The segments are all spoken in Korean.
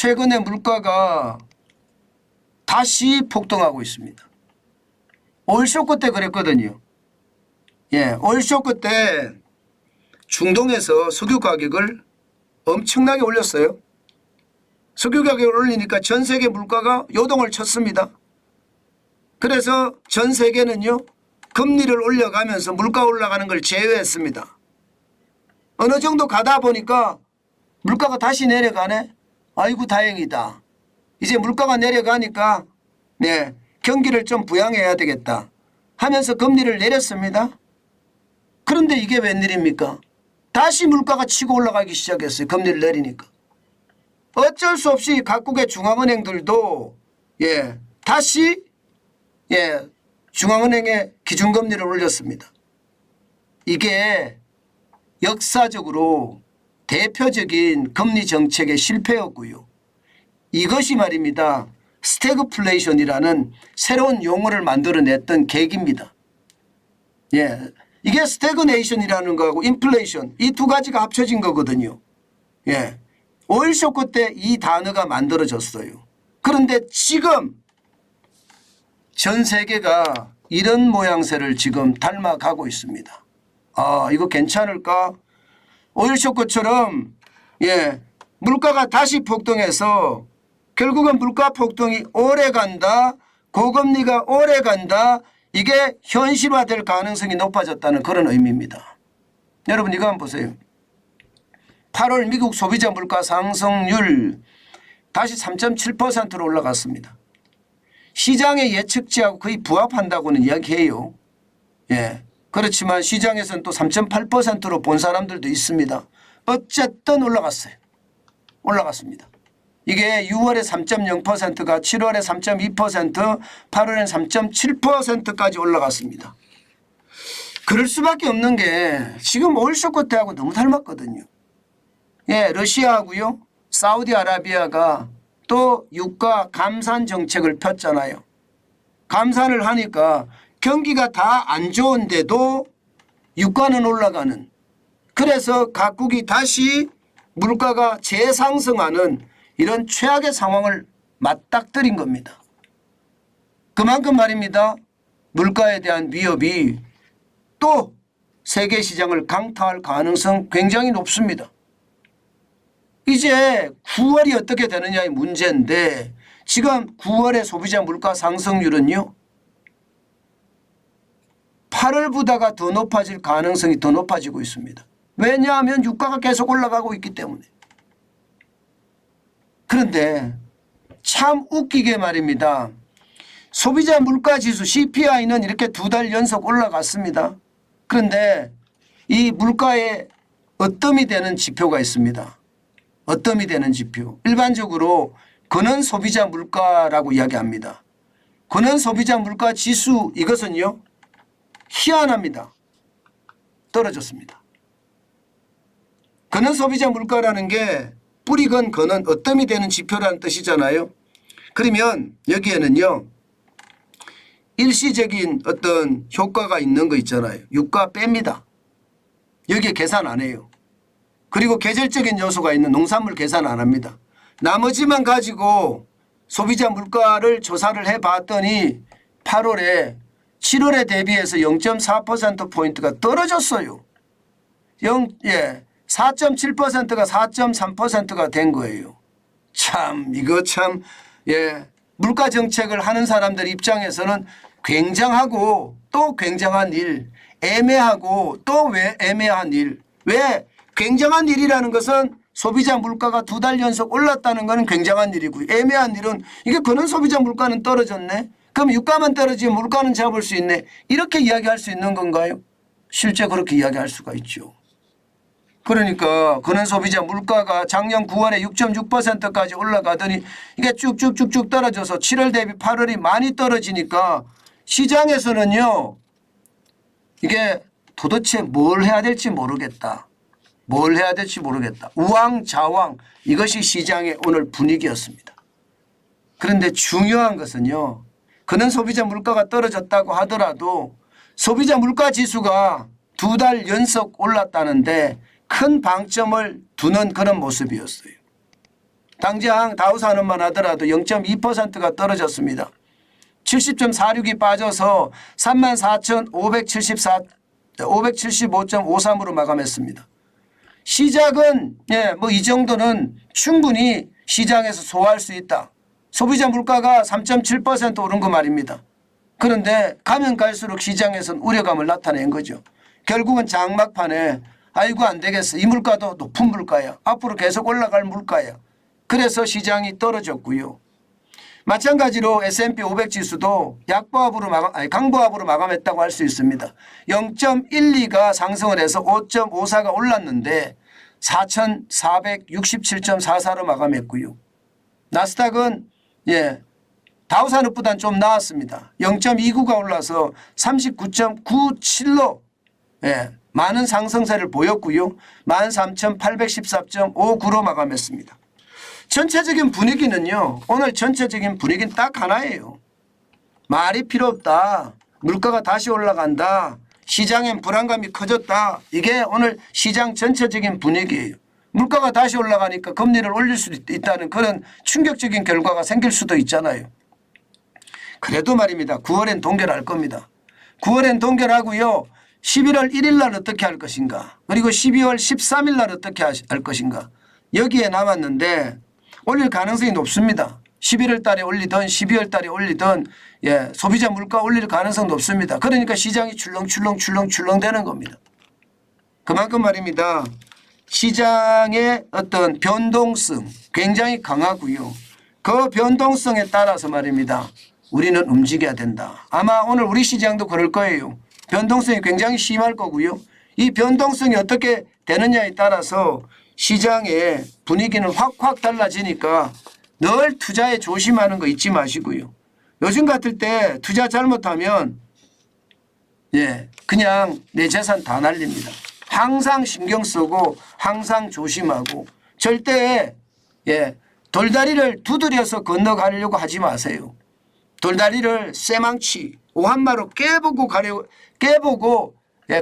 최근에 물가가 다시 폭등하고 있습니다. 오일 쇼크 때 그랬거든요. 예, 오일 쇼크 때 중동에서 석유 가격을 엄청나게 올렸어요. 석유 가격을 올리니까 전 세계 물가가 요동을 쳤습니다. 그래서 전 세계는요, 금리를 올려가면서 물가 올라가는 걸 제외했습니다. 어느 정도 가다 보니까 물가가 다시 내려가네. 아이고 다행이다. 이제 물가가 내려가니까 네, 경기를 좀 부양해야 되겠다 하면서 금리를 내렸습니다. 그런데 이게 웬일입니까? 다시 물가가 치고 올라가기 시작했어요. 금리를 내리니까. 어쩔 수 없이 각국의 중앙은행들도 다시 중앙은행의 기준금리를 올렸습니다. 이게 역사적으로 대표적인 금리 정책의 실패였고요. 이것이 말입니다. 스태그플레이션이라는 새로운 용어를 만들어냈던 계기입니다. 이게 스태그네이션이라는 거하고 인플레이션 이 두 가지가 합쳐진 거거든요. 오일 쇼크 때 이 단어가 만들어졌어요. 그런데 지금 전 세계가 이런 모양새를 지금 닮아가고 있습니다. 아, 이거 괜찮을까? 오일 쇼크처럼 물가가 다시 폭등해서 결국은 물가 폭등이 오래 간다. 고금리가 오래 간다. 이게 현실화될 가능성이 높아졌다는 그런 의미입니다. 여러분 이거 한번 보세요. 8월 미국 소비자 물가 상승률 다시 3.7%로 올라갔습니다. 시장의 예측치하고 거의 부합한다고는 이야기해요. 그렇지만 시장에서는 또 3.8%로 본 사람들도 있습니다. 어쨌든 올라갔어요. 올라갔습니다. 이게 6월에 3.0%가 7월에 3.2%, 8월에 3.7%까지 올라갔습니다. 그럴 수밖에 없는 게 지금 오일 쇼크 때하고 너무 닮았거든요. 러시아하고요, 사우디아라비아가 또 유가 감산 정책을 폈잖아요. 감산을 하니까 경기가 다 안 좋은데도 유가는 올라가는, 그래서 각국이 다시 물가가 재상승하는 이런 최악의 상황을 맞닥뜨린 겁니다. 그만큼 말입니다. 물가에 대한 위협이 또 세계 시장을 강타할 가능성 굉장히 높습니다. 이제 9월이 어떻게 되느냐의 문제인데 지금 9월의 소비자 물가 상승률은요 8월보다가 더 높아질 가능성이 더 높아지고 있습니다. 왜냐하면 유가가 계속 올라가고 있기 때문에. 그런데 참 웃기게 말입니다. 소비자 물가지수 CPI는 이렇게 2달 연속 올라갔습니다. 그런데 이 물가에 어뜸이 되는 지표가 있습니다. 어뜸이 되는 지표. 일반적으로 근원 소비자 물가라고 이야기합니다. 근원 소비자 물가 지수 이것은요 희한합니다. 떨어졌습니다. 근원 소비자 물가라는 게 뿌리건 근원 어뜸이 되는 지표라는 뜻이잖아요. 그러면 여기에는요 일시적인 어떤 효과가 있는 거 있잖아요. 유가 뺍니다. 여기에 계산 안 해요. 그리고 계절적인 요소가 있는 농산물 계산 안 합니다. 나머지만 가지고 소비자 물가를 조사를 해봤더니 8월에 7월에 대비해서 0.4%포인트가 떨어졌어요. 4.7%가 4.3%가 된 거예요. 참 이거 참 물가 정책을 하는 사람들 입장에서는 굉장하고 또 굉장한 일, 애매하고 또 왜 애매한 일. 왜 굉장한 일이라는 것은 소비자 물가가 2달 연속 올랐다는 것은 굉장한 일이고요. 애매한 일은 이게 그런 소비자 물가는 떨어졌네. 그럼 유가만 떨어지면 물가는 잡을 수 있네. 이렇게 이야기할 수 있는 건가요? 실제 그렇게 이야기할 수가 있죠. 그러니까 그런 소비자 물가가 작년 9월에 6.6%까지 올라가더니 이게 쭉쭉쭉쭉 떨어져서 7월 대비 8월이 많이 떨어지니까 시장에서는요 이게 도대체 뭘 해야 될지 모르겠다. 뭘 해야 될지 모르겠다. 우왕좌왕 이것이 시장의 오늘 분위기였습니다. 그런데 중요한 것은요. 그는 소비자 물가가 떨어졌다고 하더라도 소비자 물가 지수가 2달 연속 올랐다는데 큰 방점을 두는 그런 모습이었어요. 당장 다우산업만 하더라도 0.2%가 떨어졌습니다. 70.46이 빠져서 34,575.53으로 마감했습니다. 시작은 뭐 이 정도는 충분히 시장에서 소화할 수 있다. 소비자 물가가 3.7% 오른 거 말입니다. 그런데 가면 갈수록 시장에서는 우려감을 나타낸 거죠. 결국은 장막판에 아이고 안 되겠어. 이 물가도 높은 물가야. 앞으로 계속 올라갈 물가야. 그래서 시장이 떨어졌고요. 마찬가지로 S&P 500 지수도 강보합으로 마감했다고 할 수 있습니다. 0.12가 상승을 해서 5.54가 올랐는데 4,467.44로 마감했고요. 나스닥은 다우산업보다는 좀 나았습니다. 0.29가 올라서 39.97로 많은 상승세를 보였고요. 13,814.59로 마감했습니다. 전체적인 분위기는요. 오늘 전체적인 분위기는 딱 하나예요. 말이 필요 없다. 물가가 다시 올라간다. 시장엔 불안감이 커졌다. 이게 오늘 시장 전체적인 분위기예요. 물가가 다시 올라가니까 금리를 올릴 수도 있다는 그런 충격적인 결과가 생길 수도 있잖아요. 그래도 말입니다. 9월엔 동결할 겁니다. 9월엔 동결하고요. 11월 1일 날 어떻게 할 것인가. 그리고 12월 13일 날 어떻게 할 것인가. 여기에 남았는데 올릴 가능성이 높습니다. 11월 달에 올리든 12월 달에 올리든 소비자 물가 올릴 가능성 높습니다. 그러니까 시장이 출렁출렁 되는 겁니다. 그만큼 말입니다. 시장의 어떤 변동성 굉장히 강하고요. 그 변동성에 따라서 말입니다. 우리는 움직여야 된다. 아마 오늘 우리 시장도 그럴 거예요. 변동성이 굉장히 심할 거고요. 이 변동성이 어떻게 되느냐에 따라서 시장의 분위기는 확 달라지니까 늘 투자에 조심하는 거 잊지 마시고요. 요즘 같을 때 투자 잘못하면 그냥 내 재산 다 날립니다. 항상 신경 쓰고 항상 조심하고 절대 돌다리를 두드려서 건너가려고 하지 마세요. 돌다리를 쇠망치 오한마로 깨보고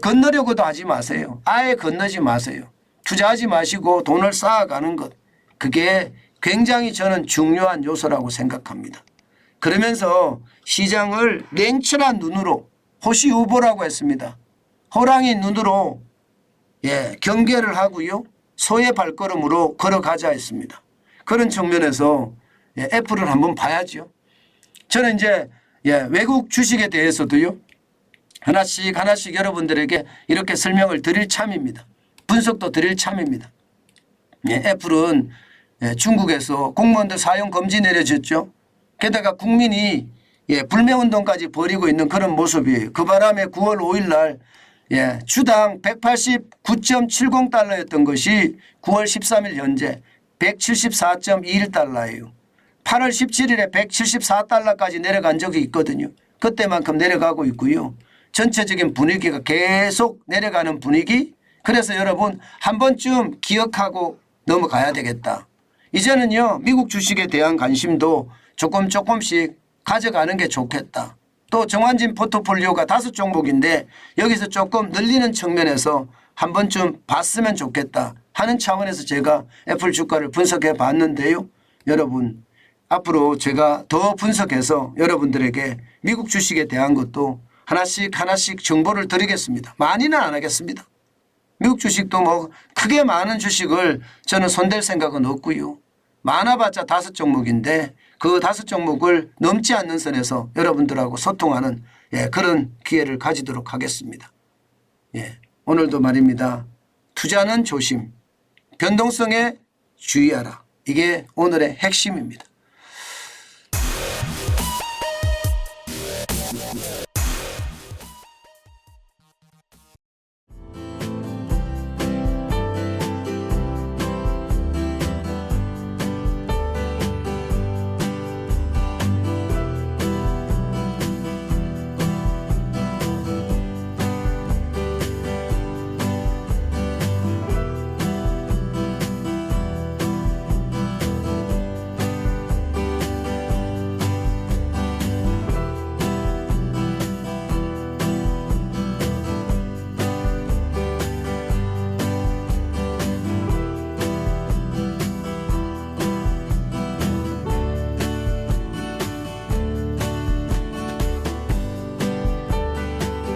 건너려고도 하지 마세요. 아예 건너지 마세요. 투자하지 마시고 돈을 쌓아가는 것. 그게 굉장히 저는 중요한 요소라고 생각합니다. 그러면서 시장을 냉철한 눈으로 호시우보라고 했습니다. 호랑이 눈으로 경계를 하고요. 소의 발걸음으로 걸어가자 했습니다. 그런 측면에서 애플을 한번 봐야죠. 저는 이제 외국 주식에 대해서도요. 하나씩 여러분들에게 이렇게 설명을 드릴 참입니다. 분석도 드릴 참입니다. 애플은 중국에서 공무원들 사용 금지 내려졌죠. 게다가 국민이 불매운동까지 벌이고 있는 그런 모습이에요. 그 바람에 9월 5일 날 주당 189.70달러였던 것이 9월 13일 현재 174.21달러예요. 8월 17일에 174달러까지 내려간 적이 있거든요. 그때만큼 내려가고 있고요. 전체적인 분위기가 계속 내려가는 분위기. 그래서 여러분 한 번쯤 기억하고 넘어가야 되겠다. 이제는요. 미국 주식에 대한 관심도 조금씩 가져가는 게 좋겠다. 또 정환진 포트폴리오가 5종목인데 여기서 조금 늘리는 측면에서 한 번쯤 봤으면 좋겠다 하는 차원에서 제가 애플 주가를 분석해 봤는데요. 여러분 앞으로 제가 더 분석해서 여러분들에게 미국 주식에 대한 것도 하나씩 정보를 드리겠습니다. 많이는 안 하겠습니다. 미국 주식도 뭐 크게 많은 주식을 저는 손댈 생각은 없고요. 많아봤자 5종목인데 그 5종목을 넘지 않는 선에서 여러분들하고 소통하는 그런 기회를 가지도록 하겠습니다. 오늘도 말입니다. 투자는 조심, 변동성에 주의하라. 이게 오늘의 핵심입니다.